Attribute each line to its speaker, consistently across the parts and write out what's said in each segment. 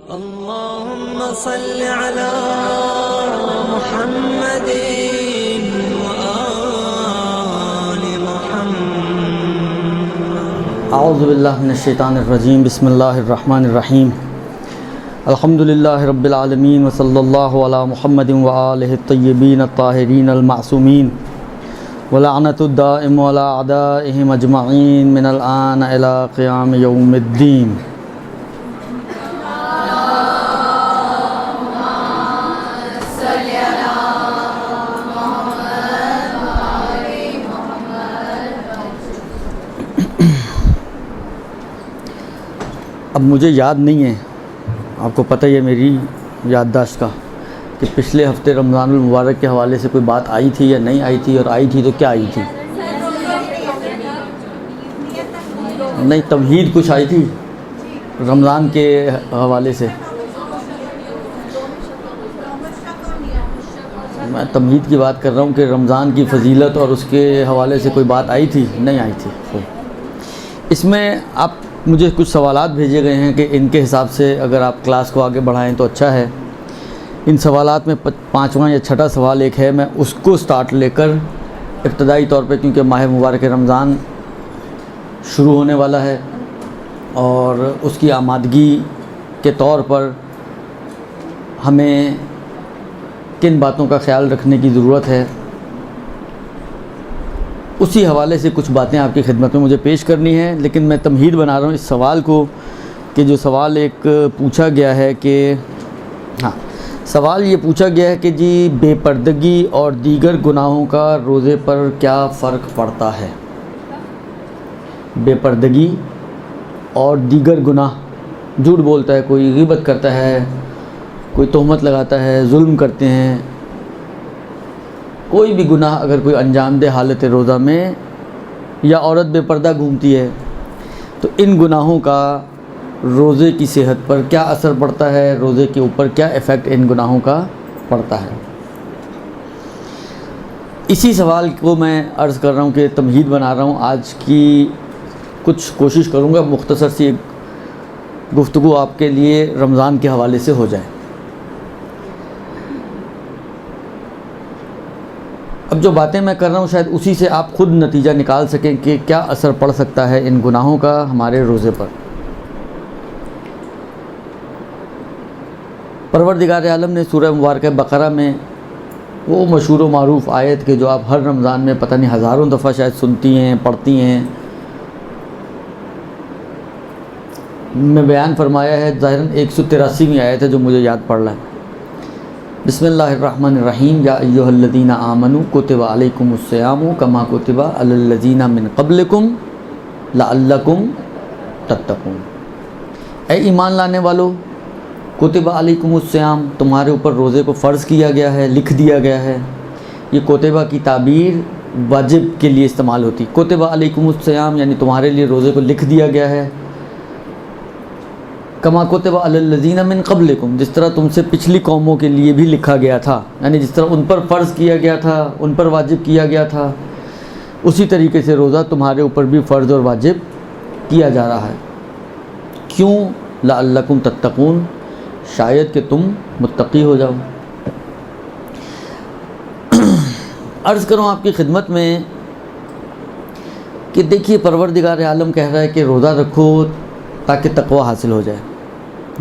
Speaker 1: اللهم صل على محمد وآل محمد.
Speaker 2: اعوذ باللہ من الشیطان الرجیم. بسم اللہ الرحمن الرحیم. الحمد للہ رب العالمین وصلی اللہ علی محمد وآلہ الطیبین الطاہرین المعصومین ولعنۃ الدائم علی اعدائہم اجمعین من الآن الی قیام یوم الدین. اب مجھے یاد نہیں ہے، آپ کو پتہ ہی ہے میری یادداشت کا، کہ پچھلے ہفتے رمضان المبارک کے حوالے سے کوئی بات آئی تھی یا نہیں آئی تھی، اور آئی تھی تو کیا آئی تھی. نہیں، تمہید کچھ آئی تھی رمضان کے حوالے سے. میں تمہید کی بات کر رہا ہوں کہ رمضان کی فضیلت اور اس کے حوالے سے کوئی بات آئی تھی، نہیں آئی تھی. اس میں آپ مجھے کچھ سوالات بھیجے گئے ہیں کہ ان کے حساب سے اگر آپ کلاس کو آگے بڑھائیں تو اچھا ہے. ان سوالات میں پانچواں یا چھٹا سوال ایک ہے، میں اس کو سٹارٹ لے کر ابتدائی طور پہ، کیونکہ ماہ مبارک رمضان شروع ہونے والا ہے اور اس کی آمادگی کے طور پر ہمیں کن باتوں کا خیال رکھنے کی ضرورت ہے، اسی حوالے سے کچھ باتیں آپ کی خدمت میں مجھے پیش کرنی ہے. لیکن میں تمہید بنا رہا ہوں اس سوال کو، کہ جو سوال ایک پوچھا گیا ہے کہ سوال یہ پوچھا گیا ہے کہ جی بے پردگی اور دیگر گناہوں کا روزے پر کیا فرق پڑتا ہے. بے پردگی اور دیگر گناہ، جھوٹ بولتا ہے کوئی، غیبت کرتا ہے کوئی، تہمت لگاتا ہے، ظلم کرتے ہیں، کوئی بھی گناہ اگر کوئی انجام دے حالت روزہ میں، یا عورت بے پردہ گھومتی ہے، تو ان گناہوں کا روزے کی صحت پر کیا اثر پڑتا ہے، روزے کے اوپر کیا ایفیکٹ ان گناہوں کا پڑتا ہے. اسی سوال کو میں عرض کر رہا ہوں کہ تمہید بنا رہا ہوں. آج کی کچھ کوشش کروں گا مختصر سی گفتگو آپ کے لیے رمضان کے حوالے سے ہو جائے. اب جو باتیں میں کر رہا ہوں شاید اسی سے آپ خود نتیجہ نکال سکیں کہ کیا اثر پڑ سکتا ہے ان گناہوں کا ہمارے روزے پر. پروردگار عالم نے سورہ مبارکہ بقرہ میں وہ مشہور و معروف آیت کہ جو آپ ہر رمضان میں پتہ نہیں ہزاروں دفعہ شاید سنتی ہیں، پڑھتی ہیں، میں بیان فرمایا ہے. ظاہراً 183ویں آیت ہے جو مجھے یاد پڑ رہا ہے. بسم اللہ الرحمن الرحیم. یا ایھا الذین آمنوا کتب علیکم الصیام کما کتب علی الذین من قبلکم لعلکم تتقون. اے ایمان لانے والو، کتب علیکم الصیام، تمہارے اوپر روزے کو فرض کیا گیا ہے، لکھ دیا گیا ہے. یہ کتبہ کی تعبیر واجب کے لیے استعمال ہوتی. کتب علیکم الصیام یعنی تمہارے لیے روزے کو لکھ دیا گیا ہے. کما کتب علی الذین من قبلکم، جس طرح تم سے پچھلی قوموں کے لیے بھی لکھا گیا تھا، یعنی جس طرح ان پر فرض کیا گیا تھا، ان پر واجب کیا گیا تھا، اسی طریقے سے روزہ تمہارے اوپر بھی فرض اور واجب کیا جا رہا ہے. کیوں؟ لعلکم تتقون، شاید کہ تم متقی ہو جاؤ. عرض کروں آپ کی خدمت میں کہ دیکھیے پروردگار عالم کہہ رہا ہے کہ روزہ رکھو تاکہ تقوی حاصل ہو جائے.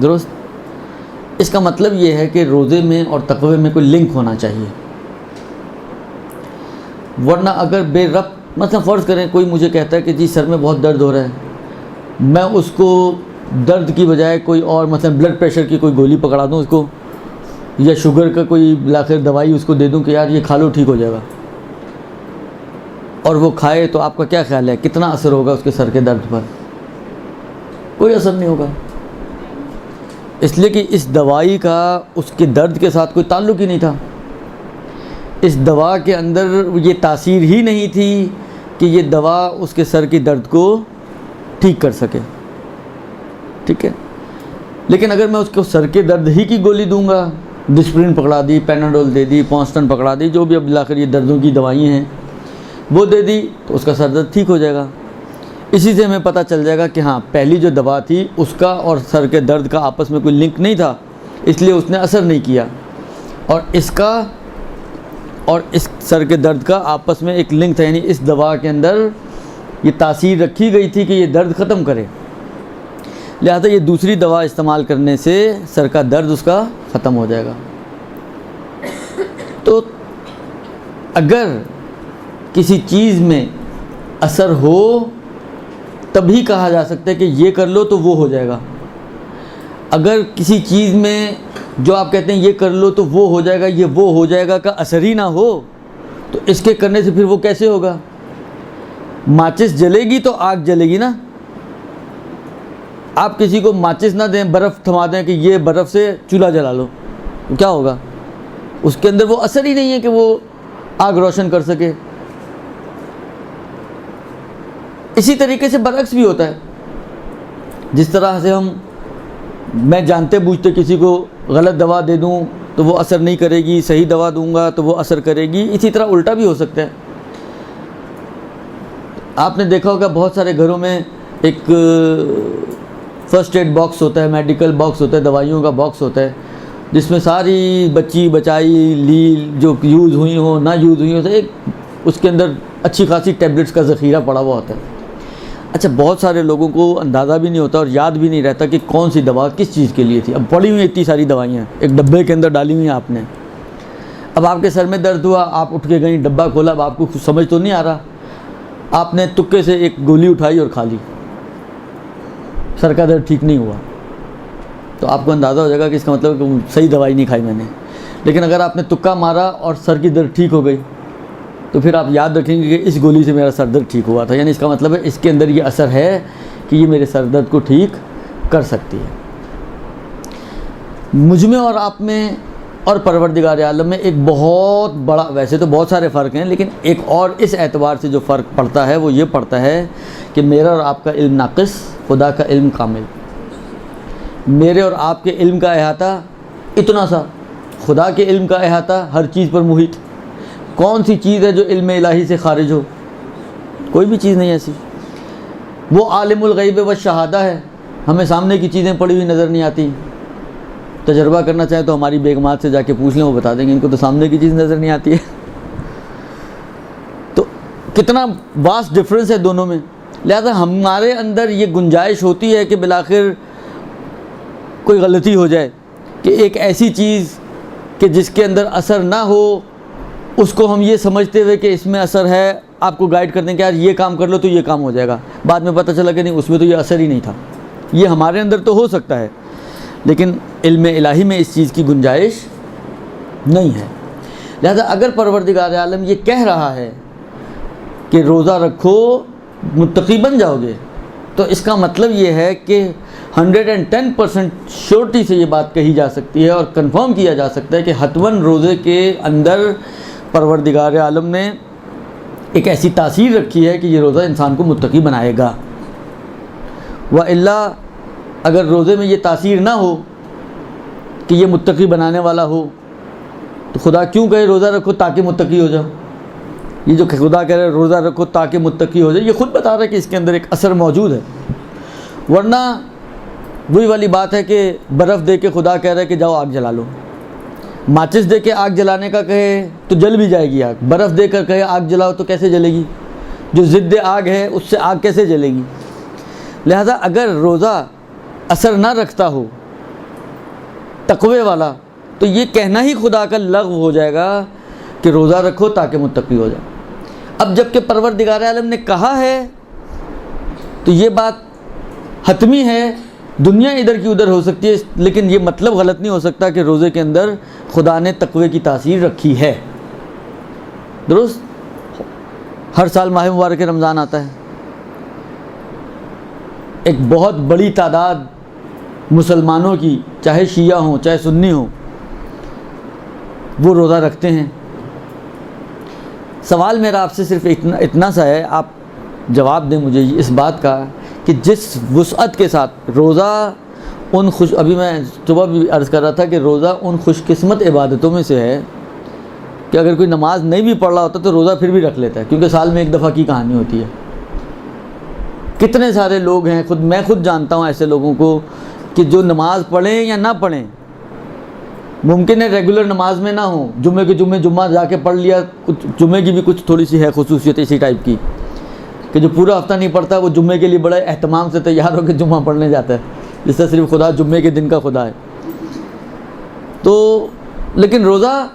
Speaker 2: درست؟ اس کا مطلب یہ ہے کہ روزے میں اور تقوی میں کوئی لنک ہونا چاہیے، ورنہ اگر بے ربط، مثلا فرض کریں کوئی مجھے کہتا ہے کہ جی سر میں بہت درد ہو رہا ہے، میں اس کو درد کی بجائے کوئی اور مثلا بلڈ پریشر کی کوئی گولی پکڑا دوں اس کو، یا شوگر کا کوئی بلاخر دوائی اس کو دے دوں کہ یار یہ کھا لو ٹھیک ہو جائے گا، اور وہ کھائے، تو آپ کا کیا خیال ہے کتنا اثر ہوگا اس کے سر کے درد پر؟ کوئی اثر نہیں ہوگا. اس لیے کہ اس دوائی کا اس کے درد کے ساتھ کوئی تعلق ہی نہیں تھا. اس دوا کے اندر یہ تاثیر ہی نہیں تھی کہ یہ دوا اس کے سر کی درد کو ٹھیک کر سکے. ٹھیک ہے، لیکن اگر میں اس کو سر کے درد ہی کی گولی دوں گا، ڈسپرین پکڑا دی، پیناڈول دے دی، پونسٹن پکڑا دی، جو بھی اب بالآخر یہ دردوں کی دوائیں ہیں وہ دے دی، تو اس کا سر درد ٹھیک ہو جائے گا. اسی سے ہمیں پتہ چل جائے گا کہ ہاں پہلی جو دوا تھی اس کا اور سر کے درد کا آپس میں کوئی لنک نہیں تھا، اس لیے اس نے اثر نہیں کیا، اور اس کا اور اس سر کے درد کا آپس میں ایک لنک تھا، یعنی اس دوا کے اندر یہ تاثیر رکھی گئی تھی کہ یہ درد ختم کرے، لہذا یہ دوسری دوا استعمال کرنے سے سر کا درد اس کا ختم ہو جائے گا۔ تو اگر کسی چیز میں اثر ہو تبھی کہا جا سکتا ہے کہ یہ کر لو تو وہ ہو جائے گا، اگر کسی چیز میں جو آپ کہتے ہیں یہ کر لو تو وہ ہو جائے گا، یہ وہ ہو جائے گا کا اثر ہی نہ ہو تو اس کے کرنے سے پھر وہ کیسے ہوگا؟ ماچس جلے گی تو آگ جلے گی نا۔ آپ کسی کو ماچس نہ دیں، برف تھما دیں کہ یہ برف سے چولہا جلا لو، تو کیا ہوگا؟ اس کے اندر وہ اثر ہی نہیں ہے کہ وہ آگ روشن کر سکے۔ اسی طریقے سے برعکس بھی ہوتا ہے، جس طرح سے میں جانتے بوجھتے کسی کو غلط دوا دے دوں تو وہ اثر نہیں کرے گی، صحیح دوا دوں گا تو وہ اثر کرے گی، اسی طرح الٹا بھی ہو سکتا ہے۔ آپ نے دیکھا ہوگا بہت سارے گھروں میں ایک فرسٹ ایڈ باکس ہوتا ہے، میڈیکل باکس ہوتا ہے، دوائیوں کا باکس ہوتا ہے، جس میں ساری بچی بچائی لیل جو یوز ہوئی ہوں نہ یوز ہوئی ہوں، ایک اس کے اندر اچھی خاصی ٹیبلٹس کا ذخیرہ پڑا ہوا ہوتا ہے۔ اچھا، بہت سارے لوگوں کو اندازہ بھی نہیں ہوتا اور یاد بھی نہیں رہتا کہ کون سی دوا کس چیز کے لیے تھی۔ اب پڑی ہوئی اتنی ساری دوائیاں ایک ڈبے کے اندر ڈالی ہوئی ہیں آپ نے، اب آپ کے سر میں درد ہوا، آپ اٹھ کے گئیں، ڈبہ کھولا، اب آپ کو سمجھ تو نہیں آ رہا، آپ نے تکے سے ایک گولی اٹھائی اور کھا لی، سر کا درد ٹھیک نہیں ہوا، تو آپ کو اندازہ ہو جائے گا کہ اس کا مطلب کہ صحیح دوائی نہیں کھائی میں نے۔ لیکن اگر آپ نے تکا مارا اور سر کی درد ٹھیک ہو گئی تو پھر آپ یاد رکھیں گے کہ اس گولی سے میرا سر درد ٹھیک ہوا تھا، یعنی اس کا مطلب ہے اس کے اندر یہ اثر ہے کہ یہ میرے سر درد کو ٹھیک کر سکتی ہے۔ مجھ میں اور آپ میں اور پروردگار عالم میں ایک بہت بڑا، ویسے تو بہت سارے فرق ہیں، لیکن ایک اور اس اعتبار سے جو فرق پڑتا ہے وہ یہ پڑتا ہے کہ میرا اور آپ کا علم ناقص، خدا کا علم کامل۔ میرے اور آپ کے علم کا احاطہ اتنا سا، خدا کے علم کا احاطہ ہر چیز پر محیط۔ کون سی چیز ہے جو علم الہی سے خارج ہو؟ کوئی بھی چیز نہیں ایسی۔ وہ عالم الغیب والشہادہ ہے، ہمیں سامنے کی چیزیں پڑی ہوئی نظر نہیں آتی، تجربہ کرنا چاہیں تو ہماری بیگمات سے جا کے پوچھ لیں، وہ بتا دیں گے ان کو تو سامنے کی چیز نظر نہیں آتی ہے۔ تو کتنا واسٹ ڈفرینس ہے دونوں میں، لہذا ہمارے اندر یہ گنجائش ہوتی ہے کہ بالآخر کوئی غلطی ہو جائے کہ ایک ایسی چیز کہ جس کے اندر اثر نہ ہو اس کو ہم یہ سمجھتے ہوئے کہ اس میں اثر ہے آپ کو گائیڈ کر دیں کہ یار یہ کام کر لو تو یہ کام ہو جائے گا، بعد میں پتہ چلا کہ نہیں اس میں تو یہ اثر ہی نہیں تھا۔ یہ ہمارے اندر تو ہو سکتا ہے لیکن علم الہی میں اس چیز کی گنجائش نہیں ہے۔ لہذا اگر پروردگار عالم یہ کہہ رہا ہے کہ روزہ رکھو متقی بن جاؤ گے، تو اس کا مطلب یہ ہے کہ 110% شورٹی سے یہ بات کہی جا سکتی ہے اور کنفرم کیا جا سکتا ہے کہ حتماً روزے کے اندر پروردگار عالم نے ایک ایسی تاثیر رکھی ہے کہ یہ روزہ انسان کو متقی بنائے گا۔ وَإِلَّا اگر روزے میں یہ تاثیر نہ ہو کہ یہ متقی بنانے والا ہو تو خدا کیوں کہے روزہ رکھو تاکہ متقی ہو جاؤ؟ یہ جو خدا کہہ رہے روزہ رکھو تاکہ متقی ہو جائے، یہ خود بتا رہا ہے کہ اس کے اندر ایک اثر موجود ہے۔ ورنہ وہی والی بات ہے کہ برف دے کے خدا کہہ رہا ہے کہ جاؤ آگ جلا لو، ماچس دے کے آگ جلانے کا کہے تو جل بھی جائے گی آگ، برف دے کر کہے آگ جلاؤ تو کیسے جلے گی؟ جو ضد آگ ہے اس سے آگ کیسے جلے گی؟ لہذا اگر روزہ اثر نہ رکھتا ہو تقوی والا تو یہ کہنا ہی خدا کا لغو ہو جائے گا کہ روزہ رکھو تاکہ متقی ہو جائے۔ اب جب کہ پروردگار عالم نے کہا ہے تو یہ بات حتمی ہے، دنیا ادھر کی ادھر ہو سکتی ہے لیکن یہ مطلب غلط نہیں ہو سکتا کہ روزے کے اندر خدا نے تقوی کی تاثیر رکھی ہے۔ درست؟ ہر سال ماہ مبارک رمضان آتا ہے، ایک بہت بڑی تعداد مسلمانوں کی، چاہے شیعہ ہوں چاہے سنی ہوں، وہ روزہ رکھتے ہیں۔ سوال میرا آپ سے صرف اتنا سا ہے، آپ جواب دیں مجھے اس بات کا کہ جس وسعت کے ساتھ روزہ ابھی میں صبح بھی عرض کر رہا تھا کہ روزہ ان خوش قسمت عبادتوں میں سے ہے کہ اگر کوئی نماز نہیں بھی پڑھ رہا ہوتا تو روزہ پھر بھی رکھ لیتا ہے، کیونکہ سال میں ایک دفعہ کی کہانی ہوتی ہے۔ کتنے سارے لوگ ہیں، میں خود جانتا ہوں ایسے لوگوں کو کہ جو نماز پڑھیں یا نہ پڑھیں، ممکن ہے ریگولر نماز میں نہ ہوں، جمعے کے جمعہ جا کے پڑھ لیا، کچھ جمعے کی بھی کچھ تھوڑی سی ہے خصوصیت اسی ٹائپ کی کہ جو پورا ہفتہ نہیں پڑھتا وہ جمعے کے لیے بڑا اہتمام سے تیار ہو کے جمعہ پڑھنے جاتا ہے، جس سے صرف خدا جمعے کے دن کا خدا ہے۔ تو لیکن روزہ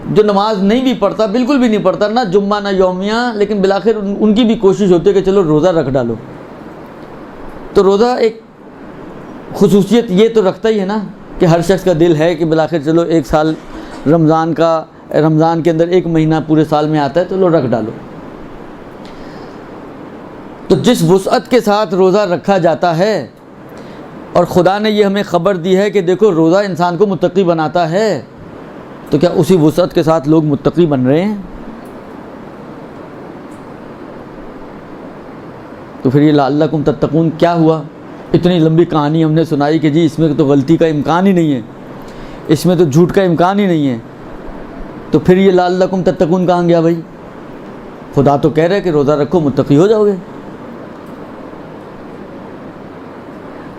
Speaker 2: جو نماز نہیں بھی پڑھتا، بالکل بھی نہیں پڑھتا، نہ جمعہ نہ یومیہ، لیکن بالآخر ان کی بھی کوشش ہوتی ہے کہ چلو روزہ رکھ ڈالو، تو روزہ ایک خصوصیت یہ تو رکھتا ہی ہے نا کہ ہر شخص کا دل ہے کہ بالآخر چلو ایک سال رمضان کے اندر ایک مہینہ پورے سال میں آتا ہے، چلو رکھ ڈالو۔ تو جس وسعت کے ساتھ روزہ رکھا جاتا ہے، اور خدا نے یہ ہمیں خبر دی ہے کہ دیکھو روزہ انسان کو متقی بناتا ہے، تو کیا اسی وسعت کے ساتھ لوگ متقی بن رہے ہیں؟ تو پھر یہ لعلکم تتقون کیا ہوا؟ اتنی لمبی کہانی ہم نے سنائی کہ جی اس میں تو غلطی کا امکان ہی نہیں ہے، اس میں تو جھوٹ کا امکان ہی نہیں ہے، تو پھر یہ لعلکم تتقون کہاں گیا بھائی؟ خدا تو کہہ رہے کہ روزہ رکھو متقی ہو جاؤ گے۔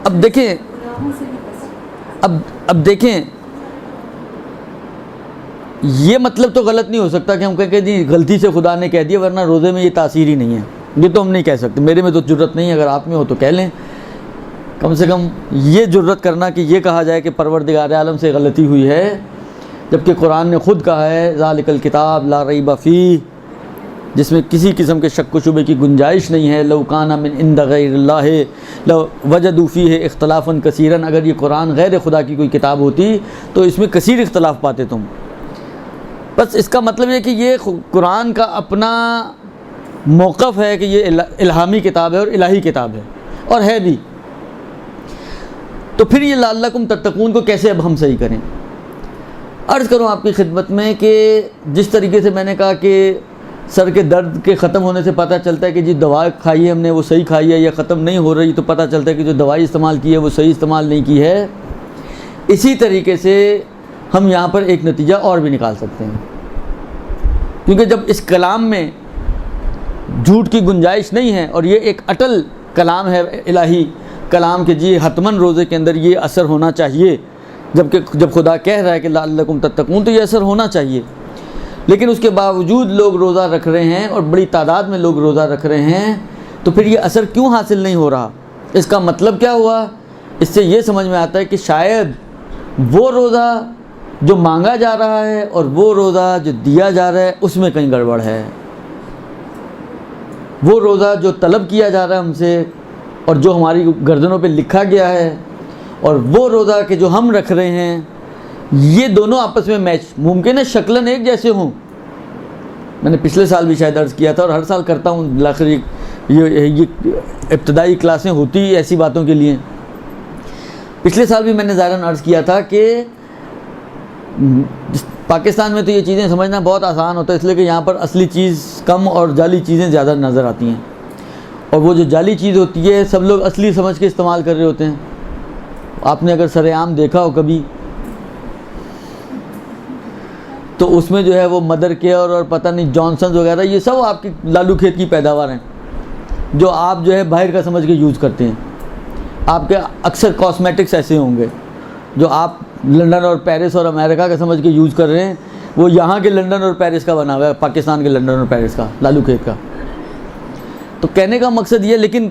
Speaker 2: اب دیکھیں یہ مطلب تو غلط نہیں ہو سکتا کہ ہم کہیں کہ جی غلطی سے خدا نے کہہ دیا ورنہ روزے میں یہ تاثیر ہی نہیں ہے، یہ تو ہم نہیں کہہ سکتے، میرے میں تو جرت نہیں ہے، اگر آپ میں ہو تو کہہ لیں، کم سے کم یہ جرت کرنا کہ یہ کہا جائے کہ پروردگار عالم سے غلطی ہوئی ہے، جبکہ قرآن نے خود کہا ہے ذالک الکتاب لا ریب فیہ، جس میں کسی قسم کے شک و شبے کی گنجائش نہیں ہے، لو کان من عند غیر اللہ لوجدوا فیہ اختلافا کثیرا، اگر یہ قرآن غیر خدا کی کوئی کتاب ہوتی تو اس میں کثیر اختلاف پاتے تم۔ بس اس کا مطلب یہ کہ یہ قرآن کا اپنا موقف ہے کہ یہ الہامی کتاب ہے اور الہی کتاب ہے، اور ہے بھی۔ تو پھر یہ لعلکم تتقون کو کیسے اب ہم صحیح کریں؟ عرض کروں آپ کی خدمت میں کہ جس طریقے سے میں نے کہا کہ سر کے درد کے ختم ہونے سے پتہ چلتا ہے کہ جی دوا کھائی ہے ہم نے وہ صحیح کھائی ہے یا ختم نہیں ہو رہی، تو پتہ چلتا ہے کہ جو دوائی استعمال کی ہے وہ صحیح استعمال نہیں کی ہے، اسی طریقے سے ہم یہاں پر ایک نتیجہ اور بھی نکال سکتے ہیں، کیونکہ جب اس کلام میں جھوٹ کی گنجائش نہیں ہے اور یہ ایک اٹل کلام ہے الہی کلام کہ جی حتماً روزے کے اندر یہ اثر ہونا چاہیے، جب خدا کہہ رہا ہے کہ لعلکم تتقون تو یہ اثر ہونا چاہیے، لیکن اس کے باوجود لوگ روزہ رکھ رہے ہیں اور بڑی تعداد میں لوگ روزہ رکھ رہے ہیں، تو پھر یہ اثر کیوں حاصل نہیں ہو رہا؟ اس کا مطلب کیا ہوا؟ اس سے یہ سمجھ میں آتا ہے کہ شاید وہ روزہ جو مانگا جا رہا ہے اور وہ روزہ جو دیا جا رہا ہے اس میں کہیں گڑبڑ ہے، وہ روزہ جو طلب کیا جا رہا ہے ہم سے اور جو ہماری گردنوں پہ لکھا گیا ہے، اور وہ روزہ کہ جو ہم رکھ رہے ہیں، یہ دونوں آپس میں میچ ممکن ہے شکلاً ایک جیسے ہوں۔ میں نے پچھلے سال بھی شاید عرض کیا تھا اور ہر سال کرتا ہوں، بالآخر یہ ابتدائی کلاسیں ہوتی ایسی باتوں کے لیے۔ پچھلے سال بھی میں نے ظاہراً عرض کیا تھا کہ پاکستان میں تو یہ چیزیں سمجھنا بہت آسان ہوتا ہے، اس لیے کہ یہاں پر اصلی چیز کم اور جعلی چیزیں زیادہ نظر آتی ہیں، اور وہ جو جعلی چیز ہوتی ہے سب لوگ اصلی سمجھ کے استعمال کر رہے ہوتے ہیں۔ آپ نے اگر سر عام دیکھا ہو کبھی تو اس میں جو ہے وہ مدر کیئر اور پتہ نہیں جانسنز وغیرہ یہ سب آپ کی لالو کھیت کی پیداوار ہیں، جو آپ جو ہے باہر کا سمجھ کے یوز کرتے ہیں۔ آپ کے اکثر کاسمیٹکس ایسے ہوں گے جو آپ لندن اور پیرس اور امریکہ کا سمجھ کے یوز کر رہے ہیں، وہ یہاں کے لندن اور پیرس کا بنا ہوا ہے، پاکستان کے لندن اور پیرس کا، لالو کھیت کا۔ تو کہنے کا مقصد یہ، لیکن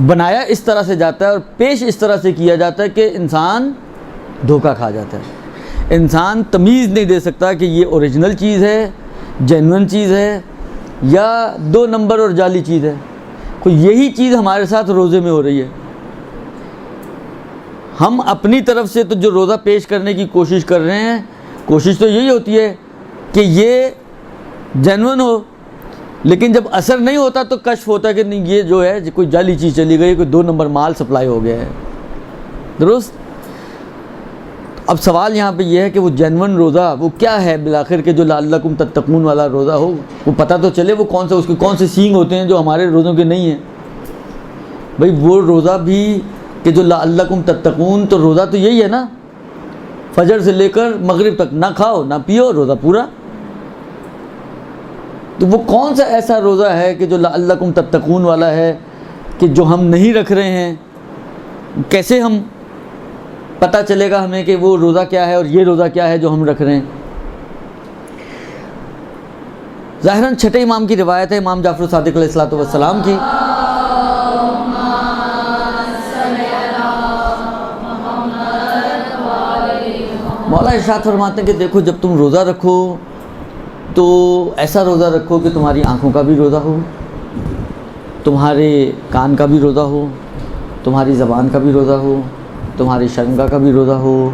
Speaker 2: بنایا اس طرح سے جاتا ہے اور پیش اس طرح سے کیا جاتا ہے کہ انسان دھوکہ کھا جاتا ہے، انسان تمیز نہیں دے سکتا کہ یہ اوریجنل چیز ہے، جینوئن چیز ہے، یا 2 نمبر اور جعلی چیز ہے۔ کوئی یہی چیز ہمارے ساتھ روزے میں ہو رہی ہے۔ ہم اپنی طرف سے تو جو روزہ پیش کرنے کی کوشش کر رہے ہیں، کوشش تو یہی ہوتی ہے کہ یہ جینوئن ہو، لیکن جب اثر نہیں ہوتا تو کشف ہوتا ہے کہ نہیں یہ جو ہے کوئی جعلی چیز چلی گئی، کوئی 2 نمبر مال سپلائی ہو گیا ہے۔ درست؟ اب سوال یہاں پہ یہ ہے کہ وہ جینوئن روزہ وہ کیا ہے بالآخر کہ جو لعلکم تتقون والا روزہ ہو، وہ پتہ تو چلے وہ کون سا، اس کے کون سے سینگ ہوتے ہیں جو ہمارے روزوں کے نہیں ہیں۔ بھئی وہ روزہ بھی کہ جو لعلکم تتقون، تو روزہ تو یہی ہے نا، فجر سے لے کر مغرب تک نہ کھاؤ نہ پیو، روزہ پورا۔ تو وہ کون سا ایسا روزہ ہے کہ جو لعلکم تتقون والا ہے کہ جو ہم نہیں رکھ رہے ہیں کیسے ہم پتہ چلے گا ہمیں کہ وہ روزہ کیا ہے اور یہ روزہ کیا ہے جو ہم رکھ رہے ہیں؟ ظاہراً چھٹے امام کی روایت ہے امام جعفر صادق علیہ الصلوۃ والسلام کی، مولا ارشاد فرماتے ہیں کہ دیکھو جب تم روزہ رکھو تو ایسا روزہ رکھو کہ تمہاری آنکھوں کا بھی روزہ ہو، تمہارے کان کا بھی روزہ ہو، تمہاری زبان کا بھی روزہ ہو، تمہاری شرمگاہ کا بھی روزہ ہو،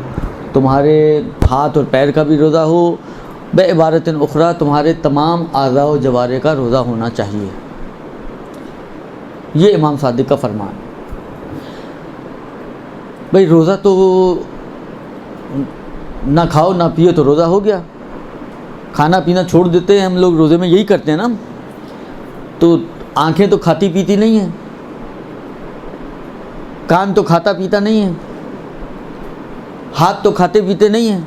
Speaker 2: تمہارے ہاتھ اور پیر کا بھی روزہ ہو، بے عبارت اخرى تمہارے تمام اعضاء و جوارح کا روزہ ہونا چاہیے۔ یہ امام صادق کا فرمان۔ بھئی روزہ تو نہ کھاؤ نہ پیو تو روزہ ہو گیا، کھانا پینا چھوڑ دیتے ہیں ہم لوگ روزے میں، یہی کرتے ہیں نا، تو آنکھیں تو کھاتی پیتی نہیں ہیں، کان تو کھاتا پیتا نہیں ہے، ہاتھ تو کھاتے پیتے نہیں ہیں،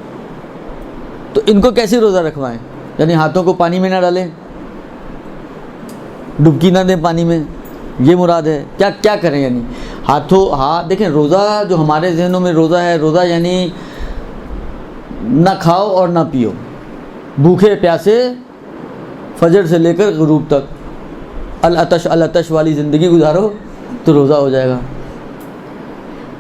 Speaker 2: تو ان کو کیسے روزہ رکھوائیں؟ یعنی ہاتھوں کو پانی میں نہ ڈالیں، ڈبکی نہ دیں پانی میں، یہ مراد ہے؟ کیا کریں؟ یعنی ہاتھ دیکھیں، روزہ جو ہمارے ذہنوں میں روزہ ہے، روزہ یعنی نہ کھاؤ اور نہ پیو، بھوکے پیاسے فجر سے لے کر غروب تک العطش والی زندگی گزارو تو روزہ ہو جائے گا۔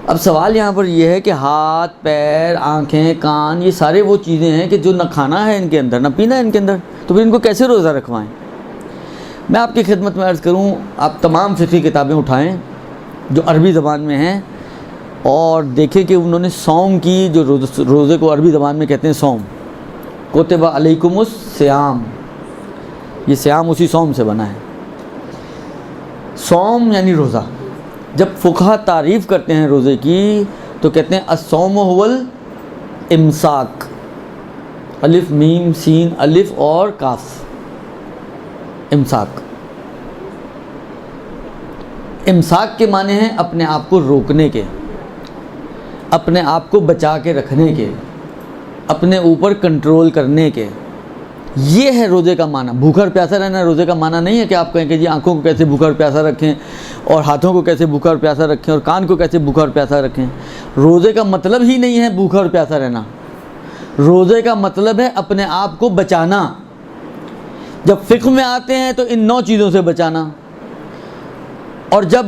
Speaker 2: اب سوال یہاں پر یہ ہے کہ ہاتھ، پیر، آنکھیں، کان، یہ سارے وہ چیزیں ہیں کہ جو نہ کھانا ہے ان کے اندر نہ پینا ہے ان کے اندر، تو پھر ان کو کیسے روزہ رکھوائیں؟ میں آپ کی خدمت میں عرض کروں، آپ تمام فقہی کتابیں اٹھائیں جو عربی زبان میں ہیں اور دیکھیں کہ انہوں نے صوم کی، جو روزے کو عربی زبان میں کہتے ہیں صوم، کتب علیکم الصیام، یہ صیام اسی صوم سے بنا ہے۔ صوم یعنی روزہ۔ جب فقہا تعریف کرتے ہیں روزے کی تو کہتے ہیں الصوم هو الامساک، الف میم سین الف اور کاف، امساک۔ امساک کے معنی ہیں اپنے آپ کو روکنے کے، اپنے آپ کو بچا کے رکھنے کے، اپنے اوپر کنٹرول کرنے کے، یہ ہے روزے کا معنی۔ بھوکا اور پیاسا رہنا روزے کا معنی نہیں ہے کہ آپ کہیں کہ جی آنکھوں کو کیسے بھوکا اور پیاسا رکھیں اور ہاتھوں کو کیسے بھوکا اور پیاسا رکھیں اور کان کو کیسے بھوکا اور پیاسا رکھیں۔ روزے کا مطلب ہی نہیں ہے بھوکا اور پیاسا رہنا، روزے کا مطلب ہے اپنے آپ کو بچانا۔ جب فقہ میں آتے ہیں تو ان 9 چیزوں سے بچانا، اور جب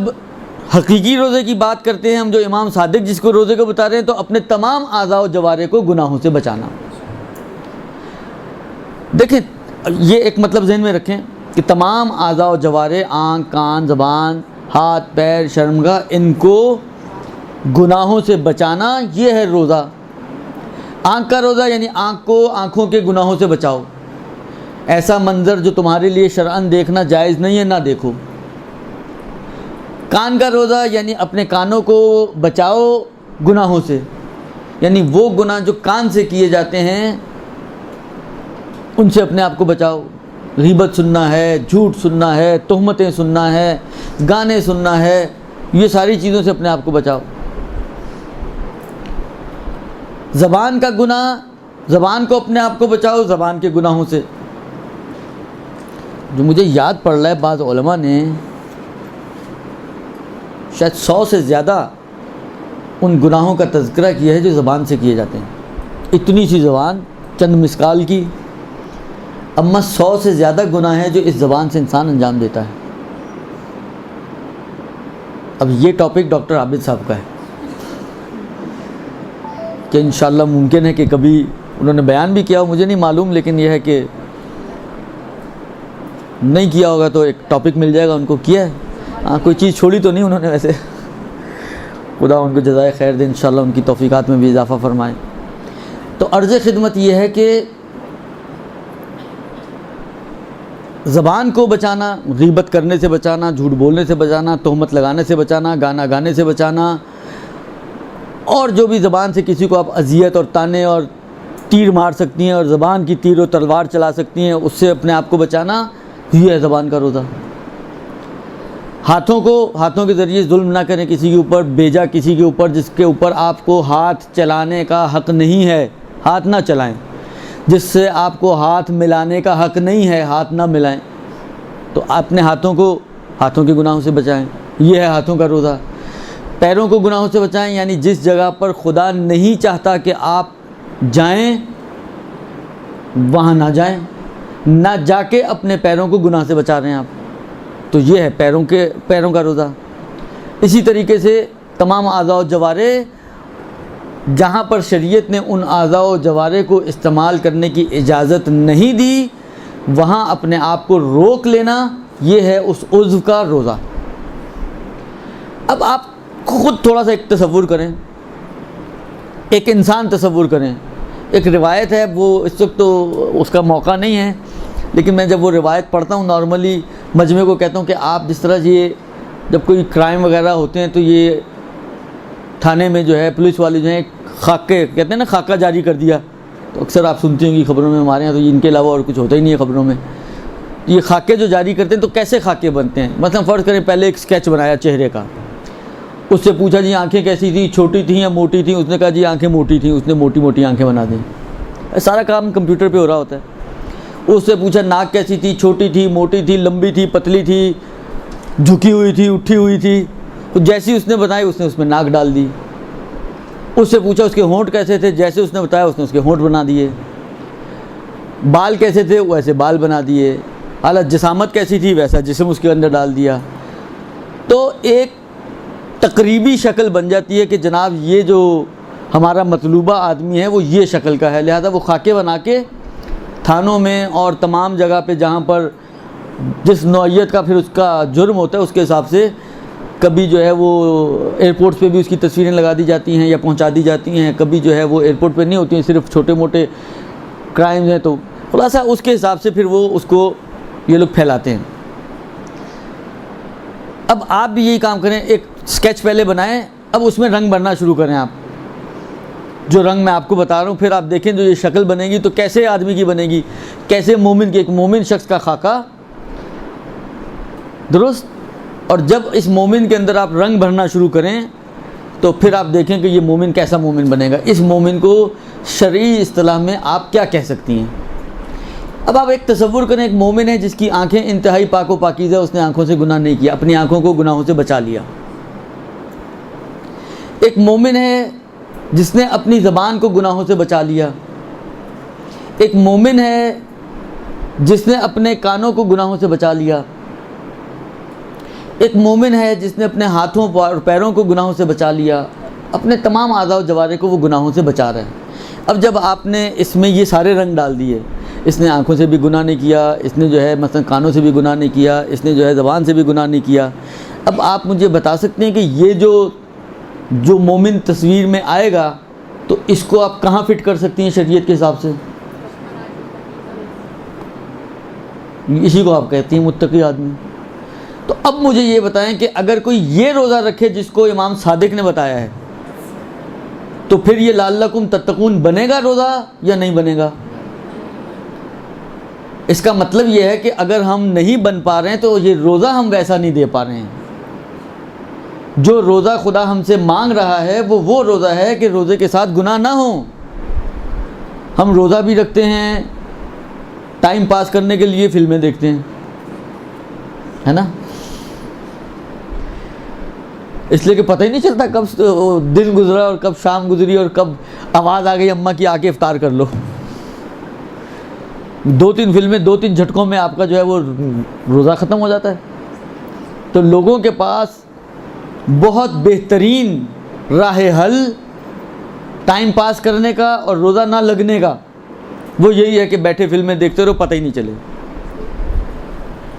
Speaker 2: حقیقی روزے کی بات کرتے ہیں ہم، جو امام صادق جس کو روزے کو بتا رہے ہیں، تو اپنے تمام اعضاء و جوارح کو گناہوں سے بچانا۔ دیکھیں یہ ایک مطلب ذہن میں رکھیں کہ تمام اعضاء و جوارح، آنکھ، کان، زبان، ہاتھ، پیر، شرمگاہ، ان کو گناہوں سے بچانا، یہ ہے روزہ۔ آنکھ کا روزہ یعنی آنکھوں کے گناہوں سے بچاؤ، ایسا منظر جو تمہارے لیے شرعاً دیکھنا جائز نہیں ہے نہ دیکھو۔ کان کا روزہ یعنی اپنے کانوں کو بچاؤ گناہوں سے، یعنی وہ گناہ جو کان سے کیے جاتے ہیں ان سے اپنے آپ کو بچاؤ۔ غیبت سننا ہے، جھوٹ سننا ہے، تہمتیں سننا ہے، گانے سننا ہے، یہ ساری چیزوں سے اپنے آپ کو بچاؤ۔ زبان کا گناہ، زبان کو اپنے آپ کو بچاؤ زبان کے گناہوں سے۔ جو مجھے یاد پڑ رہا ہے، بعض علماء نے شاید 100 سے زیادہ ان گناہوں کا تذکرہ کیا ہے جو زبان سے کیے جاتے ہیں۔ اتنی سی زبان، چند مسکال کی، اما 100 سے زیادہ گناہ ہیں جو اس زبان سے انسان انجام دیتا ہے۔ اب یہ ٹاپک ڈاکٹر عابد صاحب کا ہے کہ انشاءاللہ ممکن ہے کہ کبھی انہوں نے بیان بھی کیا ہو، مجھے نہیں معلوم، لیکن یہ ہے کہ نہیں کیا ہوگا تو ایک ٹاپک مل جائے گا ان کو۔ کیا ہے، ہاں کوئی چیز چھوڑی تو نہیں انہوں نے ویسے، خدا ان کو جزائے خیر دے، انشاءاللہ ان کی توفیقات میں بھی اضافہ فرمائے۔ تو عرض خدمت یہ ہے کہ زبان کو بچانا، غیبت کرنے سے بچانا، جھوٹ بولنے سے بچانا، تہمت لگانے سے بچانا، گانا گانے سے بچانا، اور جو بھی زبان سے کسی کو آپ اذیت اور تانے اور تیر مار سکتی ہیں اور زبان کی تیر و تلوار چلا سکتی ہیں، اس سے اپنے آپ کو بچانا، یہ ہے زبان کا روزہ۔ ہاتھوں کے ذریعے ظلم نہ کریں کسی کے اوپر، بیجا کسی کے اوپر جس کے اوپر آپ کو ہاتھ چلانے کا حق نہیں ہے، ہاتھ نہ چلائیں۔ جس سے آپ کو ہاتھ ملانے کا حق نہیں ہے، ہاتھ نہ ملائیں۔ تو اپنے ہاتھوں کے گناہوں سے بچائیں۔ یہ ہے ہاتھوں کا روزہ۔ پیروں کو گناہوں سے بچائیں، یعنی جس جگہ پر خدا نہیں چاہتا کہ آپ جائیں وہاں نہ جائیں، نہ جا کے اپنے پیروں کو گناہ سے بچا رہے ہیں آپ، تو یہ ہے پیروں کا روزہ۔ اسی طریقے سے تمام اعضاء و جوارح، جہاں پر شریعت نے ان اعضاء و جوارح کو استعمال کرنے کی اجازت نہیں دی وہاں اپنے آپ کو روک لینا، یہ ہے اس عضو کا روزہ۔ اب آپ خود تھوڑا سا ایک تصور کریں، ایک انسان تصور کریں۔ ایک روایت ہے، وہ اس وقت تو اس کا موقع نہیں ہے، لیکن میں جب وہ روایت پڑھتا ہوں نارملی مجمع کو کہتا ہوں کہ آپ جس طرح یہ جب کوئی کرائم وغیرہ ہوتے ہیں تو یہ تھانے میں جو ہے پولیس والے جو ہیں خاکے کہتے ہیں نا، خاکہ جاری کر دیا، تو اکثر آپ سنتے ہوں گی خبروں میں، ہمارے یہاں تو ان کے علاوہ اور کچھ ہوتا ہی نہیں ہے خبروں میں۔ یہ خاکے جو جاری کرتے ہیں تو کیسے خاکے بنتے ہیں؟ مثلا فرض کریں پہلے ایک اسکیچ بنایا چہرے کا، اس سے پوچھا جی آنکھیں کیسی تھیں، چھوٹی تھیں یا موٹی تھیں؟ اس نے کہا جی آنکھیں موٹی تھیں، اس نے موٹی موٹی آنکھیں بنا دیں۔ سارا کام کمپیوٹر پہ ہو رہا ہوتا ہے۔ اس سے پوچھا ناک کیسی تھی، چھوٹی تھی، موٹی تھی، لمبی تھی، پتلی تھی، جھکی ہوئی تھی، اٹھی ہوئی تھی، تو جیسی اس نے بتائی اس نے اس میں ناک ڈال دی۔ اس سے پوچھا اس کے ہونٹ کیسے تھے، جیسے اس نے بتایا اس نے اس کے ہونٹ بنا دیے۔ بال کیسے تھے، ویسے بال بنا دیے۔ حالت جسامت کیسی تھی، ویسا جسم اس کے اندر ڈال دیا۔ تو ایک تقریبی شکل بن جاتی ہے کہ جناب یہ جو ہمارا مطلوبہ آدمی ہے وہ یہ شکل کا ہے، لہذا وہ خاکے بنا کے تھانوں میں اور تمام جگہ پہ جہاں پر جس نوعیت کا پھر اس کا جرم ہوتا ہے اس کے حساب سے کبھی جو ہے وہ ایئرپورٹس پہ بھی اس کی تصویریں لگا دی جاتی ہیں یا پہنچا دی جاتی ہیں، کبھی جو ہے وہ ایئرپورٹ پہ نہیں ہوتی ہیں، صرف چھوٹے موٹے کرائمز ہیں، تو خلاصہ اس کے حساب سے پھر وہ اس کو یہ لوگ پھیلاتے ہیں۔ اب آپ بھی یہی کام کریں، ایک اسکیچ پہلے بنائیں، اب اس میں رنگ بھرنا شروع کریں آپ، جو رنگ میں آپ کو بتا رہا ہوں، پھر آپ دیکھیں جو یہ شکل بنے گی تو کیسے آدمی کی بنے گی، کیسے مومن کی، ایک مومن شخص کا خاکہ، درست۔ اور جب اس مومن کے اندر آپ رنگ بھرنا شروع کریں تو پھر آپ دیکھیں کہ یہ مومن کیسا مومن بنے گا۔ اس مومن کو شرعی اصطلاح میں آپ کیا کہہ سکتی ہیں؟ اب آپ ایک تصور کریں، ایک مومن ہے جس کی آنکھیں انتہائی پاک و پاکیزہ، اس نے آنکھوں سے گناہ نہیں کیا، اپنی آنکھوں کو گناہوں سے بچا لیا۔ ایک مومن ہے جس نے اپنی زبان کو گناہوں سے بچا لیا۔ ایک مومن ہے جس نے اپنے کانوں کو گناہوں سے بچا لیا۔ ایک مومن ہے جس نے اپنے ہاتھوں اور پیروں کو گناہوں سے بچا لیا، اپنے تمام اعضاء و جوارح کو وہ گناہوں سے بچا رہا ہے۔ اب جب آپ نے اس میں یہ سارے رنگ ڈال دیے، اس نے آنکھوں سے بھی گناہ نہیں کیا، اس نے جو ہے مثلا کانوں سے بھی گناہ نہیں کیا، اس نے جو ہے زبان سے بھی گناہ نہیں کیا، اب آپ مجھے بتا سکتے ہیں کہ یہ جو مومن تصویر میں آئے گا تو اس کو آپ کہاں فٹ کر سکتی ہیں شریعت کے حساب سے؟ اسی کو آپ کہتی ہیں متقی آدمی۔ تو اب مجھے یہ بتائیں کہ اگر کوئی یہ روزہ رکھے جس کو امام صادق نے بتایا ہے تو پھر یہ لعلکم تتقون بنے گا روزہ یا نہیں بنے گا؟ اس کا مطلب یہ ہے کہ اگر ہم نہیں بن پا رہے ہیں تو یہ روزہ ہم ویسا نہیں دے پا رہے ہیں۔ جو روزہ خدا ہم سے مانگ رہا ہے وہ روزہ ہے کہ روزے کے ساتھ گناہ نہ ہوں۔ ہم روزہ بھی رکھتے ہیں، ٹائم پاس کرنے کے لیے فلمیں دیکھتے ہیں، ہے نا، اس لیے کہ پتہ ہی نہیں چلتا کب دن گزرا اور کب شام گزری اور کب آواز آ گئی اماں کی آ کے افطار کر لو۔ 2-3 فلمیں 2-3 جھٹکوں میں آپ کا جو ہے وہ روزہ ختم ہو جاتا ہے۔ تو لوگوں کے پاس بہت بہترین راہ حل ٹائم پاس کرنے کا اور روزہ نہ لگنے کا وہ یہی ہے کہ بیٹھے فلمیں دیکھتے رہو، پتہ ہی نہیں چلے۔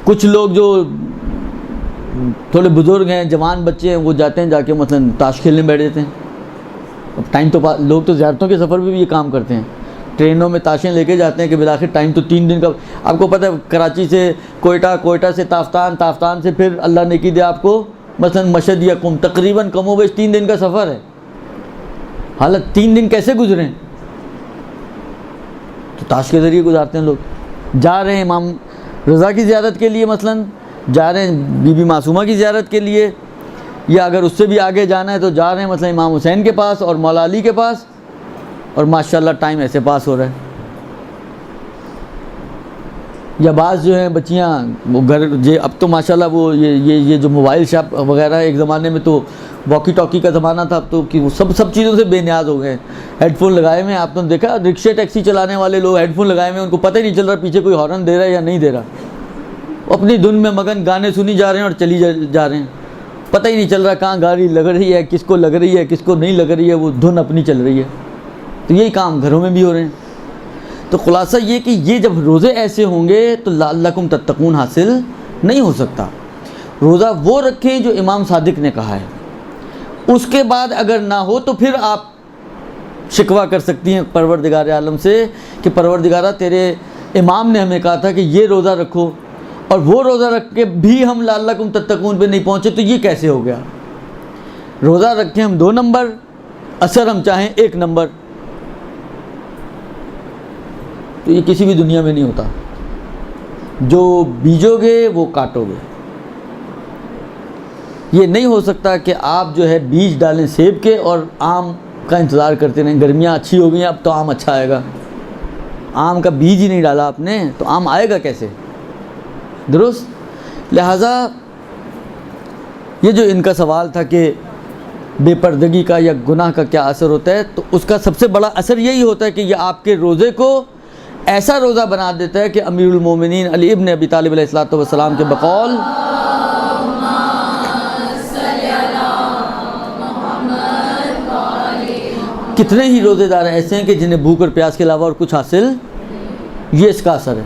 Speaker 2: کچھ لوگ جو تھوڑے بزرگ ہیں، جوان بچے ہیں، وہ جاتے ہیں جا کے مثلا تاش کھیلنے بیٹھ جاتے ہیں۔ اب ٹائم تو لوگ تو زیارتوں کے سفر میں بھی یہ کام کرتے ہیں، ٹرینوں میں تاشیں لے کے جاتے ہیں کہ بالآخر ٹائم تو 3 دن کا، آپ کو پتہ ہے کراچی سے کوئٹہ، کوئٹہ سے تافتان، تافتان سے پھر اللہ نیکی دے آپ کو مثلا مشہد یا قم، تقریباً کم و بیش 3 دن کا سفر ہے۔ حالت 3 دن کیسے گزریں؟ تو تاش کے ذریعے گزارتے ہیں لوگ۔ جا رہے ہیں امام رضا کی زیارت کے لیے، مثلا جا رہے ہیں بی بی معصومہ کی زیارت کے لیے، یا اگر اس سے بھی آگے جانا ہے تو جا رہے ہیں مثلا امام حسین کے پاس اور مولا علی کے پاس، اور ماشاءاللہ ٹائم ایسے پاس ہو رہا ہے۔ یا بعض جو ہیں بچیاں وہ گھر اب تو ماشاءاللہ وہ یہ جو موبائل شاپ وغیرہ ایک زمانے میں تو واکی ٹاکی کا زمانہ تھا، اب تو کہ وہ سب چیزوں سے بے نیاز ہو گئے ہیں. ہیڈ فون لگائے ہوئے ہیں، آپ نے دیکھا رکشے ٹیکسی چلانے والے لوگ ہیڈ فون لگائے ہوئے ہیں، ان کو پتہ ہی نہیں چل رہا پیچھے کوئی ہارن دے رہا ہے یا نہیں دے رہا، وہ اپنی دھن میں مگن گانے سنی جا رہے ہیں اور چلی جا رہے ہیں، پتہ ہی نہیں چل رہا کہاں گاڑی لگ رہی ہے، کس کو لگ رہی ہے، کس کو نہیں لگ رہی ہے، وہ دھن اپنی چل رہی ہے. تو یہی کام گھروں میں بھی ہو رہے ہیں. تو خلاصہ یہ کہ یہ جب روزے ایسے ہوں گے تو لعلکم تتقون حاصل نہیں ہو سکتا. روزہ وہ رکھیں جو امام صادق نے کہا ہے، اس کے بعد اگر نہ ہو تو پھر آپ شکوہ کر سکتی ہیں پروردگار عالم سے کہ پروردگارہ تیرے امام نے ہمیں کہا تھا کہ یہ روزہ رکھو، اور وہ روزہ رکھ کے بھی ہم لعلکم تتقون پہ نہیں پہنچے، تو یہ کیسے ہو گیا؟ روزہ رکھیں ہم 2 نمبر، اثر ہم چاہیں 1 نمبر، تو یہ کسی بھی دنیا میں نہیں ہوتا. جو بیجو گے وہ کاٹو گے. یہ نہیں ہو سکتا کہ آپ جو ہے بیج ڈالیں سیب کے اور آم کا انتظار کرتے رہیں. گرمیاں اچھی ہو گئی ہیں، اب تو آم اچھا آئے گا. آم کا بیج ہی نہیں ڈالا آپ نے تو آم آئے گا کیسے؟ درست. لہٰذا یہ جو ان کا سوال تھا کہ بے پردگی کا یا گناہ کا کیا اثر ہوتا ہے، تو اس کا سب سے بڑا اثر یہی ہوتا ہے کہ یہ آپ کے روزے کو ایسا روزہ بنا دیتا ہے کہ امیر المومنین علی ابن ابی طالب علیہ السلام کے بقول کتنے ہی روزے دار ایسے ہیں کہ جنہیں بھوک اور پیاس کے علاوہ اور کچھ حاصل، یہ اس کا اثر ہے.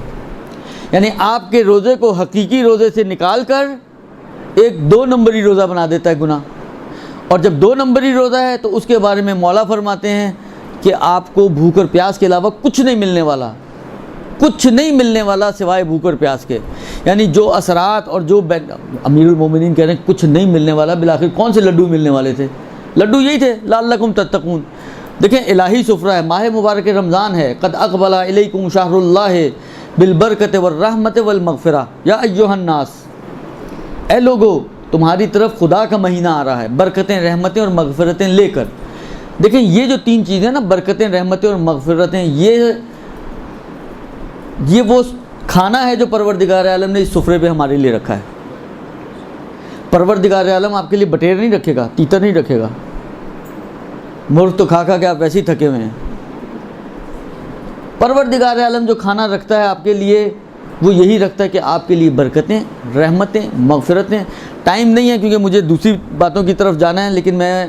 Speaker 2: یعنی آپ کے روزے کو حقیقی روزے سے نکال کر ایک 2 نمبری روزہ بنا دیتا ہے گناہ. اور جب 2 نمبری روزہ ہے تو اس کے بارے میں مولا فرماتے ہیں کہ آپ کو بھوک اور پیاس کے علاوہ کچھ نہیں ملنے والا، کچھ نہیں ملنے والا سوائے بھوک اور پیاس کے. یعنی جو اثرات اور جو امیر المومنین کہہ رہے ہیں کچھ نہیں ملنے والا، بالآخر کون سے لڈو ملنے والے تھے؟ لڈو یہی تھے لعلکم تتقون. دیکھیں الہی سفرہ ہے، ماہ مبارک رمضان ہے. قد اقبل الیکم شہر اللہ بالبرکۃ والرحمۃ والمغفرہ یا ایھا الناس، اے لوگو تمہاری طرف خدا کا مہینہ آ رہا ہے برکتیں، رحمتیں اور مغفرتیں لے کر. دیکھیں یہ جو 3 چیزیں نا، برکتیں، رحمتیں اور مغفرتیں، یہ وہ کھانا ہے جو پروردگار عالم نے اس سفرے پہ ہمارے لیے رکھا ہے. پروردگار عالم آپ کے لیے بٹیر نہیں رکھے گا، تیتر نہیں رکھے گا. مرغ تو کھا کے آپ ویسے ہی تھکے ہوئے ہیں. پروردگار عالم جو کھانا رکھتا ہے آپ کے لیے وہ یہی رکھتا ہے کہ آپ کے لیے برکتیں، رحمتیں، مغفرتیں. ٹائم نہیں ہے کیونکہ مجھے دوسری باتوں کی طرف جانا ہے، لیکن میں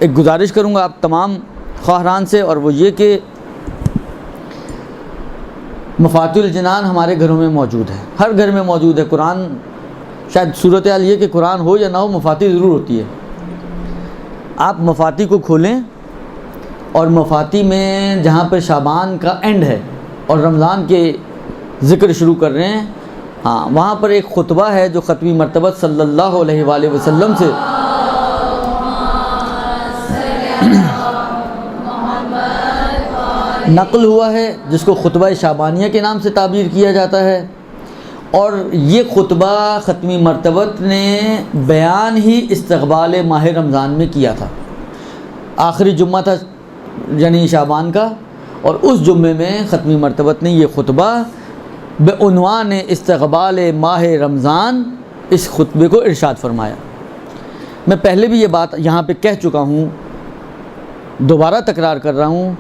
Speaker 2: ایک گزارش کروں گا آپ تمام خواہران سے، اور وہ یہ کہ مفاتیح الجنان ہمارے گھروں میں موجود ہے، ہر گھر میں موجود ہے. قرآن شاید صورتحال یہ کہ قرآن ہو یا نہ ہو مفاتیح ضرور ہوتی ہے. آپ مفاتیح کو کھولیں اور مفاتیح میں جہاں پہ شعبان کا اینڈ ہے اور رمضان کے ذکر شروع کر رہے ہیں، ہاں وہاں پر ایک خطبہ ہے جو ختمی مرتبہ صلی اللہ علیہ وآلہ وسلم سے نقل ہوا ہے، جس کو خطبہ شعبانیہ کے نام سے تعبیر کیا جاتا ہے. اور یہ خطبہ ختمی مرتبت نے بیان ہی استقبال ماہ رمضان میں کیا تھا. آخری جمعہ تھا یعنی شعبان کا، اور اس جمعے میں ختمی مرتبت نے یہ خطبہ بعنوان استقبال ماہ رمضان اس خطبے کو ارشاد فرمایا. میں پہلے بھی یہ بات یہاں پہ کہہ چکا ہوں، دوبارہ تکرار کر رہا ہوں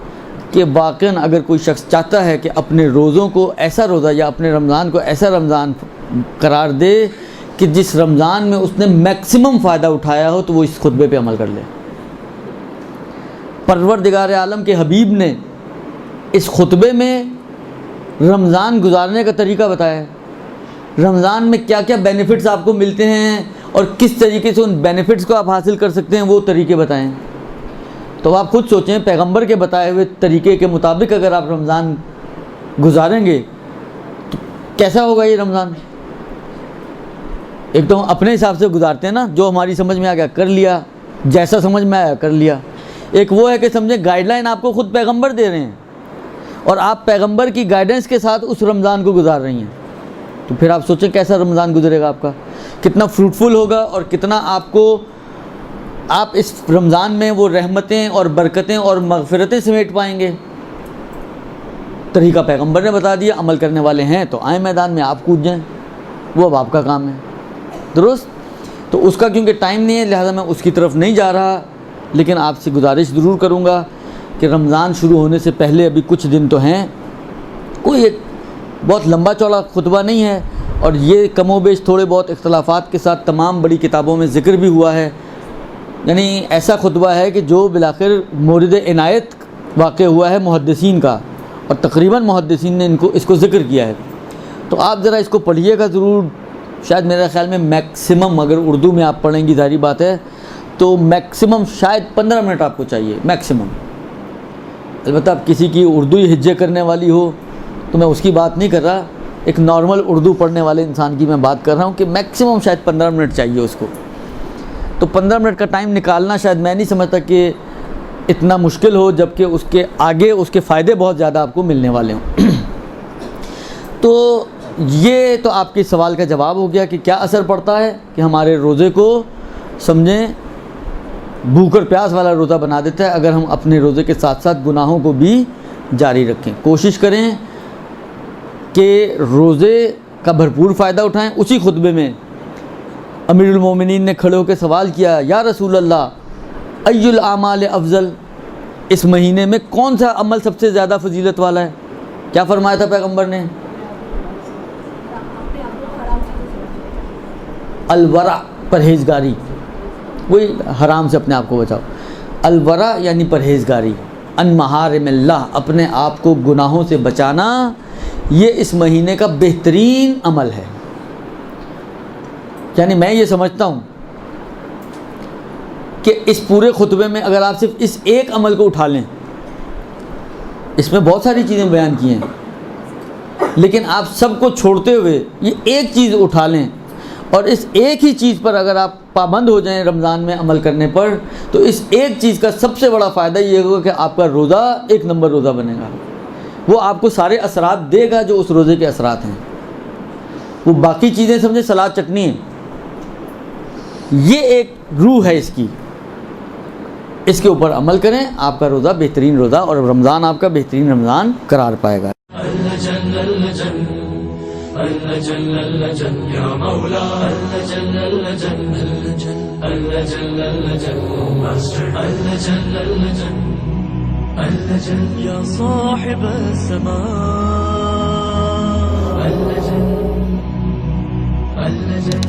Speaker 2: کہ واقعاً اگر کوئی شخص چاہتا ہے کہ اپنے روزوں کو ایسا روزہ یا اپنے رمضان کو ایسا رمضان قرار دے کہ جس رمضان میں اس نے میکسیمم فائدہ اٹھایا ہو، تو وہ اس خطبے پہ عمل کر لے. پروردگار عالم کے حبیب نے اس خطبے میں رمضان گزارنے کا طریقہ بتایا ہے. رمضان میں کیا کیا بینیفٹس آپ کو ملتے ہیں اور کس طریقے سے ان بینیفٹس کو آپ حاصل کر سکتے ہیں، وہ طریقے بتائیں. تو آپ خود سوچیں، پیغمبر کے بتائے ہوئے طریقے کے مطابق اگر آپ رمضان گزاریں گے تو کیسا ہوگا یہ رمضان؟ ایک تو ہم اپنے حساب سے گزارتے ہیں نا، جو ہماری سمجھ میں آ گیا کر لیا، جیسا سمجھ میں آیا کر لیا. ایک وہ ہے کہ سمجھیں گائیڈ لائن آپ کو خود پیغمبر دے رہے ہیں اور آپ پیغمبر کی گائیڈنس کے ساتھ اس رمضان کو گزار رہی ہیں. تو پھر آپ سوچیں کیسا رمضان گزرے گا آپ کا، کتنا فروٹفل ہوگا اور کتنا آپ اس رمضان میں وہ رحمتیں اور برکتیں اور مغفرتیں سمیٹ پائیں گے. طریقہ پیغمبر نے بتا دیا، عمل کرنے والے ہیں تو آئیں میدان میں، آپ کود جائیں، وہ اب آپ کا کام ہے، درست؟ تو اس کا کیونکہ ٹائم نہیں ہے لہٰذا میں اس کی طرف نہیں جا رہا، لیکن آپ سے گزارش ضرور کروں گا کہ رمضان شروع ہونے سے پہلے ابھی کچھ دن تو ہیں، کوئی ایک بہت لمبا چوڑا خطبہ نہیں ہے، اور یہ کم و بیش تھوڑے بہت اختلافات کے ساتھ تمام بڑی کتابوں میں ذکر بھی ہوا ہے، یعنی ایسا خطبہ ہے کہ جو بالآخر مورد عنایت واقع ہوا ہے محدثین کا، اور تقریباً محدثین نے اس کو ذکر کیا ہے، تو آپ ذرا اس کو پڑھیے گا ضرور۔ شاید میرے خیال میں میکسیمم اگر اردو میں آپ پڑھیں گی ظاہری بات ہے تو میکسیمم شاید 15 منٹ آپ کو چاہیے، میکسیمم۔ البتہ اب کسی کی اردو ہی ہجے کرنے والی ہو تو میں اس کی بات نہیں کر رہا، ایک نارمل اردو پڑھنے والے انسان کی میں بات کر رہا ہوں کہ میکسیمم شاید 15 منٹ چاہیے اس کو، تو 15 منٹ کا ٹائم نکالنا شاید میں نہیں سمجھتا کہ اتنا مشکل ہو، جبکہ اس کے آگے اس کے فائدے بہت زیادہ آپ کو ملنے والے ہوں۔ تو یہ تو آپ کے سوال کا جواب ہو گیا کہ کیا اثر پڑتا ہے کہ ہمارے روزے کو سمجھیں بھوک اور پیاس والا روزہ بنا دیتا ہے اگر ہم اپنے روزے کے ساتھ ساتھ گناہوں کو بھی جاری رکھیں۔ کوشش کریں کہ روزے کا بھرپور فائدہ اٹھائیں۔ اسی خطبے میں امیر المومنین نے کھڑے ہو کے سوال کیا، یا رسول اللہ ای الاعمال افضل، اس مہینے میں کون سا عمل سب سے زیادہ فضیلت والا ہے؟ کیا فرمایا تھا پیغمبر نے؟ الورع، پرہیزگاری، وہی حرام سے اپنے آپ کو بچاؤ۔ الورع یعنی پرہیزگاری، ان محارم اللہ، اپنے آپ کو گناہوں سے بچانا، یہ اس مہینے کا بہترین عمل ہے۔ یعنی میں یہ سمجھتا ہوں کہ اس پورے خطبے میں اگر آپ صرف اس ایک عمل کو اٹھا لیں، اس میں بہت ساری چیزیں بیان کی ہیں، لیکن آپ سب کو چھوڑتے ہوئے یہ ایک چیز اٹھا لیں، اور اس ایک ہی چیز پر اگر آپ پابند ہو جائیں رمضان میں عمل کرنے پر، تو اس ایک چیز کا سب سے بڑا فائدہ یہ ہوگا کہ آپ کا روزہ ایک نمبر روزہ بنے گا، وہ آپ کو سارے اثرات دے گا جو اس روزے کے اثرات ہیں۔ وہ باقی چیزیں سمجھیں سلاد چٹنی ہیں، یہ ایک روح ہے اس کی، اس کے اوپر عمل کریں، آپ کا روزہ بہترین روزہ اور رمضان آپ کا بہترین رمضان قرار پائے گا۔
Speaker 1: يا صاحب السماء اللجن